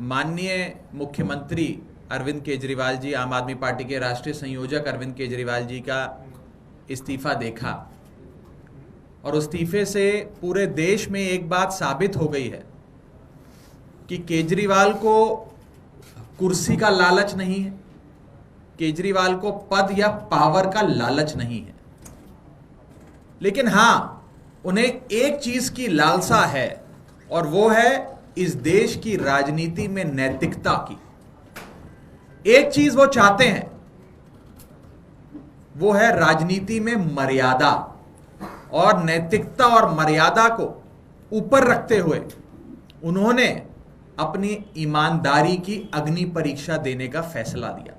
माननीय मुख्यमंत्री अरविंद केजरीवाल जी, आम आदमी पार्टी के राष्ट्रीय संयोजक अरविंद केजरीवाल जी का इस्तीफा देखा और उस इस्तीफे से पूरे देश में एक बात साबित हो गई है कि केजरीवाल को कुर्सी का लालच नहीं है, केजरीवाल को पद या पावर का लालच नहीं है, लेकिन हां, उन्हें एक चीज की लालसा है और वो है इस देश की राजनीति में नैतिकता की। एक चीज वो चाहते हैं, वो है राजनीति में मर्यादा, और नैतिकता और मर्यादा को ऊपर रखते हुए उन्होंने अपनी ईमानदारी की अग्नि परीक्षा देने का फैसला दिया।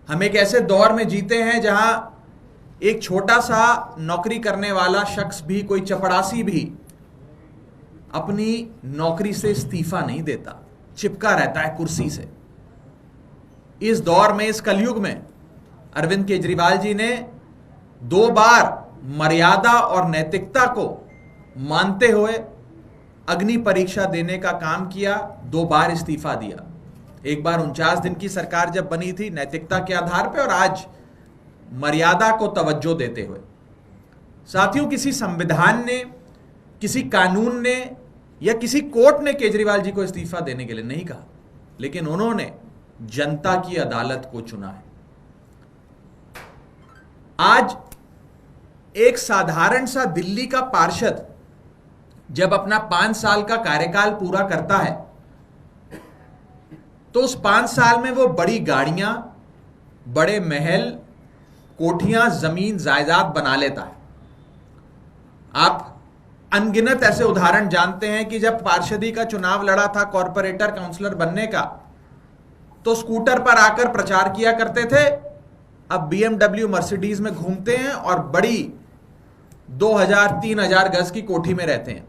हम एक ऐसे दौर में जीते हैं जहां एक छोटा सा नौकरी करने वाला शख्स भी, कोई चपड़ासी भी अपनी नौकरी से इस्तीफा नहीं देता, चिपका रहता है कुर्सी से। इस दौर में, इस कलयुग में अरविंद केजरीवाल जी ने 2 बार मर्यादा और नैतिकता को मानते हुए अग्नि परीक्षा देने का काम किया, 2 बार इस्तीफा दिया। एक बार 49 दिन की सरकार जब बनी थी नैतिकता के आधार पर, और आज मर्यादा को तवज्जो देते हुए। साथियों, किसी संविधान ने, किसी कानून ने या किसी कोर्ट ने केजरीवाल जी को इस्तीफा देने के लिए नहीं कहा, लेकिन उन्होंने जनता की अदालत को चुना है। आज एक साधारण सा दिल्ली का पार्षद जब अपना 5 साल का कार्यकाल पूरा करता है तो उस 5 साल में वो बड़ी गाड़ियां, बड़े महल, कोठियां, जमीन, जायदाद बना लेता है। आप अनगिनत ऐसे उदाहरण जानते हैं कि जब पार्षदी का चुनाव लड़ा था कॉर्पोरेटर, काउंसलर बनने का, तो स्कूटर पर आकर प्रचार किया करते थे। अब BMW, मर्सिडीज में घूमते हैं और बड़ी 2000-3000 गज की कोठी में रहते हैं।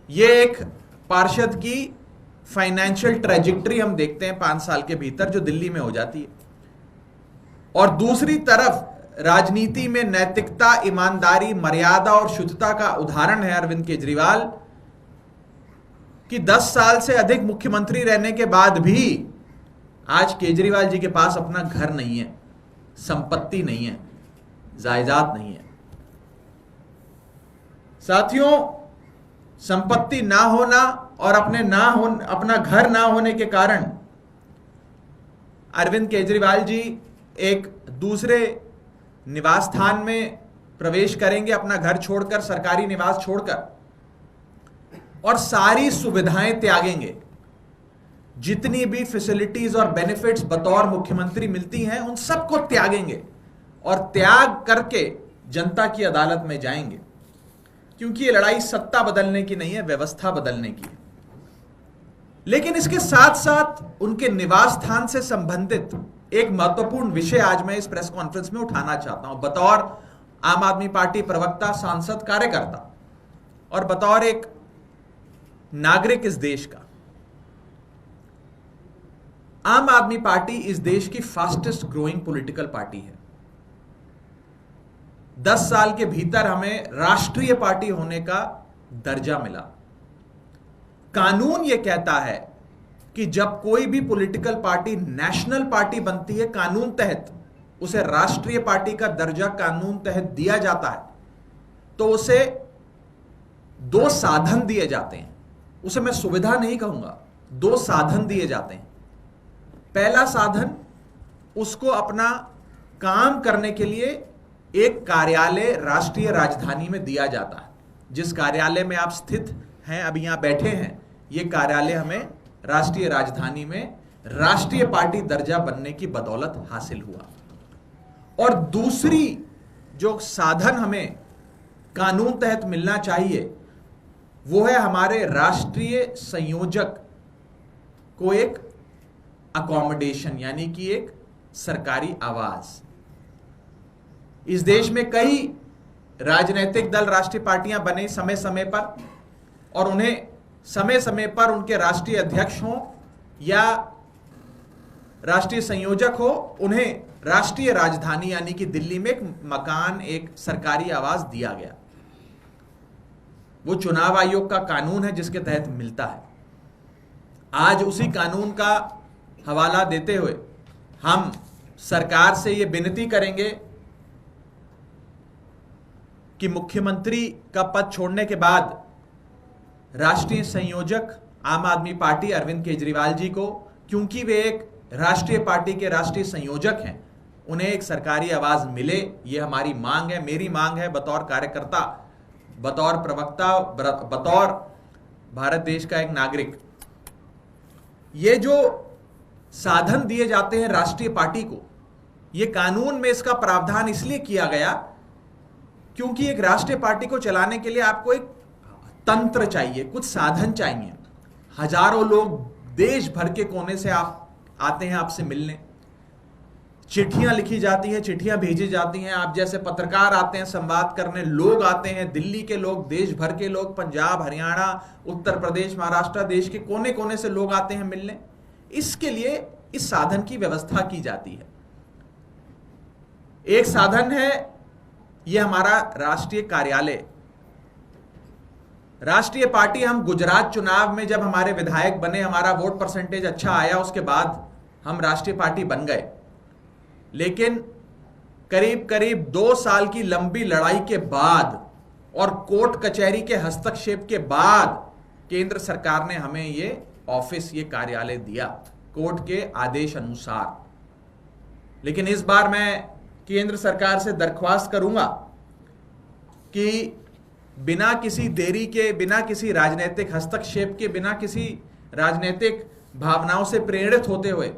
ये एक पार्षद की फाइनेंशियल ट्रेजेक्टरी हम देखते हैं 5 साल के भीतर जो दिल्ली में हो जाती है। और दूसरी तरफ राजनीति में नैतिकता, ईमानदारी, मर्यादा और शुद्धता का उदाहरण है अरविंद केजरीवाल, कि 10 साल से अधिक मुख्यमंत्री रहने के बाद भी आज केजरीवाल जी के पास अपना घर नहीं है, संपत्ति नहीं है, जायदाद नहीं है। साथियों, संपत्ति ना होना और अपना घर ना होने के कारण अरविंद केजरीवाल जी एक दूसरे निवास स्थान में प्रवेश करेंगे, अपना घर छोड़कर, सरकारी निवास छोड़कर, और सारी सुविधाएं त्यागेंगे। जितनी भी फैसिलिटीज और बेनिफिट्स बतौर मुख्यमंत्री मिलती हैं उन सबको त्यागेंगे और त्याग करके जनता की अदालत में जाएंगे, क्योंकि ये लड़ाई सत्ता बदलने की नहीं है, व्यवस्था बदलने की है। लेकिन इसके साथ साथ उनके निवास स्थान से संबंधित एक महत्वपूर्ण विषय आज मैं इस प्रेस कॉन्फ्रेंस में उठाना चाहता हूं, बतौर आम आदमी पार्टी प्रवक्ता, सांसद, कार्यकर्ता और बतौर एक नागरिक इस देश का। आम आदमी पार्टी इस देश की फास्टेस्ट ग्रोइंग पॉलिटिकल पार्टी है। 10 साल के भीतर हमें राष्ट्रीय पार्टी होने का दर्जा मिला। कानून यह कहता है कि जब कोई भी पॉलिटिकल पार्टी नेशनल पार्टी बनती है, कानून तहत उसे राष्ट्रीय पार्टी का दर्जा कानून तहत दिया जाता है, तो उसे 2 साधन दिए जाते हैं। उसे मैं सुविधा नहीं कहूंगा, 2 साधन दिए जाते हैं। पहला साधन, उसको अपना काम करने के लिए एक कार्यालय राष्ट्रीय राजधानी में दिया जाता है। जिस कार्यालय में आप स्थित हैं, अभी यहां बैठे हैं, यह कार्यालय हमें राष्ट्रीय राजधानी में राष्ट्रीय पार्टी दर्जा बनने की बदौलत हासिल हुआ। और दूसरी जो साधन हमें कानून तहत मिलना चाहिए वो है हमारे राष्ट्रीय संयोजक को एक अकोमोडेशन, यानी कि एक सरकारी आवास। इस देश में कई राजनीतिक दल, राष्ट्रीय पार्टियां बने समय समय पर, और उन्हें समय समय पर उनके राष्ट्रीय अध्यक्ष हों या राष्ट्रीय संयोजक हो, उन्हें राष्ट्रीय राजधानी यानी कि दिल्ली में एक मकान, एक सरकारी आवास दिया गया। वो चुनाव आयोग का कानून है जिसके तहत मिलता है। आज उसी कानून का हवाला देते हुए हम सरकार से ये विनती करेंगे कि मुख्यमंत्री का पद छोड़ने के बाद राष्ट्रीय संयोजक आम आदमी पार्टी अरविंद केजरीवाल जी को, क्योंकि वे एक राष्ट्रीय पार्टी के राष्ट्रीय संयोजक हैं, उन्हें एक सरकारी आवाज मिले। ये हमारी मांग है, मेरी मांग है बतौर कार्यकर्ता, बतौर प्रवक्ता, बतौर भारत देश का एक नागरिक। ये जो साधन दिए जाते हैं राष्ट्रीय पार्टी को, ये कानून में इसका प्रावधान इसलिए किया गया क्योंकि एक राष्ट्रीय पार्टी को चलाने के लिए आपको एक तंत्र चाहिए, कुछ साधन चाहिए। हजारों लोग देश भर के कोने से आप आते हैं आपसे मिलने, चिट्ठियां लिखी जाती हैं, चिट्ठियां भेजी जाती हैं, आप जैसे पत्रकार आते हैं संवाद करने, लोग आते हैं, दिल्ली के लोग, देश भर के लोग, पंजाब, हरियाणा, उत्तर प्रदेश, महाराष्ट्र, देश के कोने कोने से लोग आते हैं मिलने। इसके लिए इस साधन की व्यवस्था की जाती है। एक साधन है ये हमारा राष्ट्रीय कार्यालय। राष्ट्रीय पार्टी, हम गुजरात चुनाव में जब हमारे विधायक बने, हमारा वोट परसेंटेज अच्छा आया, उसके बाद हम राष्ट्रीय पार्टी बन गए। लेकिन करीब करीब 2 साल की लंबी लड़ाई के बाद और कोर्ट कचहरी के हस्तक्षेप के बाद केंद्र सरकार ने हमें ये ऑफिस, ये कार्यालय दिया कोर्ट के आदेश अनुसार। लेकिन इस बार मैं केंद्र सरकार से दरख्वास्त करूंगा कि बिना किसी देरी के, बिना किसी राजनीतिक हस्तक्षेप के, बिना किसी राजनीतिक भावनाओं से प्रेरित होते हुए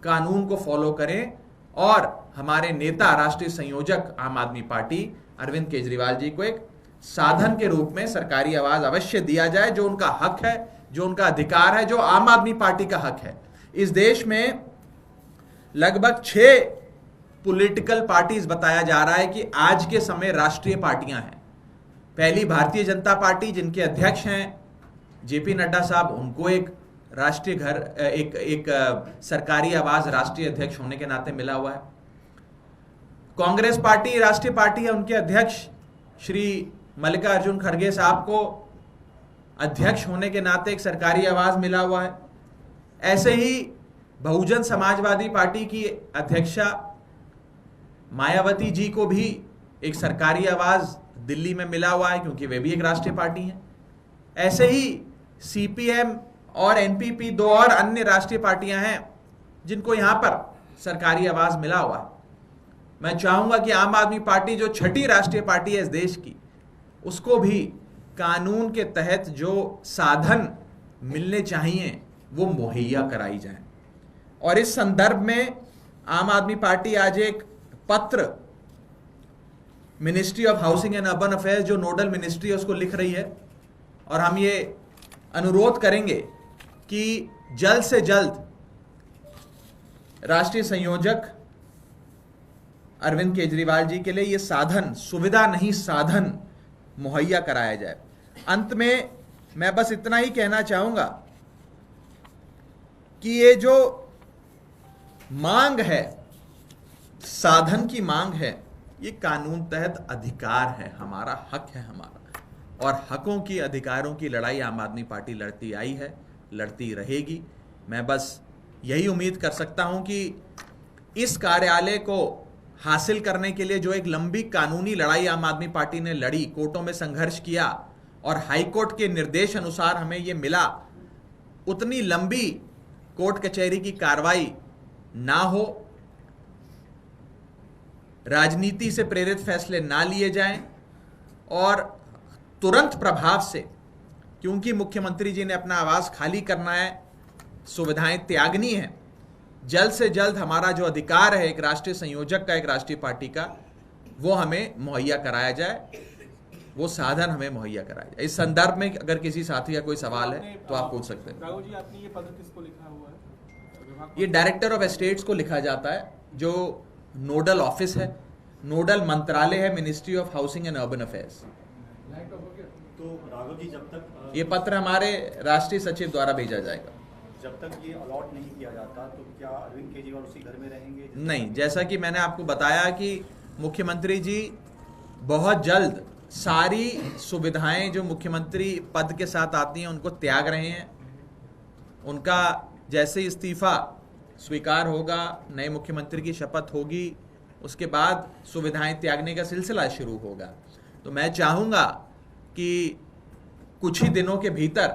कानून को फॉलो करें और हमारे नेता, राष्ट्रीय संयोजक आम आदमी पार्टी अरविंद केजरीवाल जी को एक साधन के रूप में सरकारी आवाज अवश्य दिया जाए, जो उनका हक है, जो उनका अधिकार है, जो आम आदमी पार्टी का हक है। इस देश में लगभग 6 पॉलिटिकल पार्टीज बताया जा रहा है कि आज के समय राष्ट्रीय पार्टियां हैं। पहली भारतीय जनता पार्टी, जिनके अध्यक्ष हैं जेपी नड्डा साहब, उनको एक राष्ट्रीय घर, एक सरकारी आवाज राष्ट्रीय अध्यक्ष होने के नाते मिला हुआ है। कांग्रेस पार्टी राष्ट्रीय पार्टी है, उनके अध्यक्ष श्री मल्लिकार्जुन खड़गे साहब को अध्यक्ष होने के नाते एक सरकारी आवाज मिला हुआ है। ऐसे ही बहुजन समाजवादी पार्टी की अध्यक्षा मायावती जी को भी एक सरकारी आवाज दिल्ली में मिला हुआ है, क्योंकि वे भी एक राष्ट्रीय पार्टी हैं। ऐसे ही सीपीएम और एनपीपी, 2 और अन्य राष्ट्रीय पार्टियां हैं जिनको यहां पर सरकारी आवाज मिला हुआ है। मैं चाहूंगा कि आम आदमी पार्टी, जो 6ठी राष्ट्रीय पार्टी है इस देश की, उसको भी कानून के तहत जो साधन मिलने चाहिए वो मुहैया कराई जाए। और इस संदर्भ में आम आदमी पार्टी आज एक पत्र ministry of housing and urban affairs, जो नोडल मिनिस्ट्री है, उसको लिख रही है। और हम ये अनुरोध करेंगे कि जल्द से जल्द राष्ट्रीय संयोजक अरविंद केजरीवाल जी के लिए ये साधन, सुविधा नहीं साधन, मुहैया कराया जाए। अंत में मैं बस इतना ही कहना चाहूंगा कि ये जो मांग है, साधन की मांग है, ये कानून तहत अधिकार है, हमारा हक है हमारा। और हकों की, अधिकारों की लड़ाई आम आदमी पार्टी लड़ती आई है, लड़ती रहेगी। मैं बस यही उम्मीद कर सकता हूं कि इस कार्यालय को हासिल करने के लिए जो एक लंबी कानूनी लड़ाई आम आदमी पार्टी ने लड़ी, कोर्टों में संघर्ष किया और हाईकोर्ट के निर्देश अनुसार हमें ये मिला, उतनी लंबी कोर्ट कचहरी की कार्रवाई ना हो, राजनीति से प्रेरित फैसले ना लिए जाएं और तुरंत प्रभाव से, क्योंकि मुख्यमंत्री जी ने अपना आवास खाली करना है, सुविधाएं त्यागनी है, जल्द से जल्द हमारा जो अधिकार है एक राष्ट्रीय संयोजक का, एक राष्ट्रीय पार्टी का, वो हमें मुहैया कराया जाए, वो साधन हमें मुहैया कराया जाए। इस संदर्भ में अगर किसी साथी का कोई सवाल है तो आप पूछ सकते हैं। राघव जी, आपने ये पत्र किसको लिखा हुआ है? ये डायरेक्टर ऑफ एस्टेट्स को लिखा जाता है, जो नोडल ऑफिस है, नोडल मंत्रालय है ministry of housing and urban affairs. तो राघव जी, जब तक ये पत्र हमारे राष्ट्रीय सचिव द्वारा भेजा जाएगा। जब तक ये अलॉट नहीं किया जाता तो क्या अरविंद केजरीवाल उसी घर में रहेंगे? नहीं, जैसा कि मैंने आपको बताया कि मुख्यमंत्री जी बहुत जल्द सारी सुविधाएं जो मुख्यमंत्री पद के साथ आती हैं उनको त्याग रहे हैं, उनका जैसे इस्तीफा स्वीकार होगा, नए मुख्यमंत्री की शपथ होगी, उसके बाद सुविधाएं त्यागने का सिलसिला शुरू होगा। तो मैं चाहूँगा कि कुछ ही दिनों के भीतर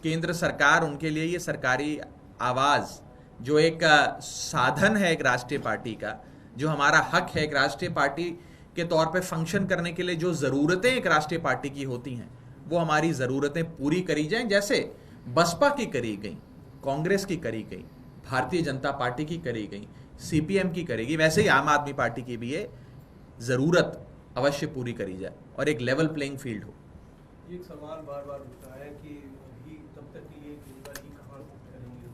केंद्र सरकार उनके लिए ये सरकारी आवाज़, जो एक साधन है एक राष्ट्रीय पार्टी का, जो हमारा हक है एक राष्ट्रीय पार्टी के तौर पे फंक्शन करने के लिए, जो ज़रूरतें एक राष्ट्रीय पार्टी की होती हैं, वो हमारी ज़रूरतें पूरी करी जाएं, जैसे बसपा की करी गई, कांग्रेस की करी गई, भारतीय जनता पार्टी की करी गई, सीपीएम की करेगी, वैसे ही आम आदमी पार्टी की भी ये ज़रूरत अवश्य पूरी करी जाए और एक लेवल प्लेइंग फील्ड हो। ये एक सवाल बार बार उठता है कि अभी तब तक के लिए केजरीवाल जी कहाँ करेंगे,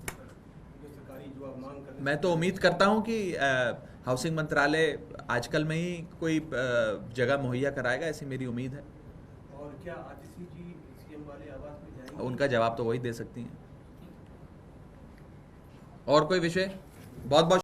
जो सरकारी जो आप मांग कर रहे हैं। मैं तो उम्मीद करता हूं कि हाउसिंग मंत्रालय आजकल में ही कोई जगह मुहैया कराएगा, ऐसी मेरी उम्मीद है। और क्या आतिशी जी सीएम वाले आवास में जाएंगे? उनका जवाब तो वही दे सकती हैं। और कोई विषय? बहुत बहुत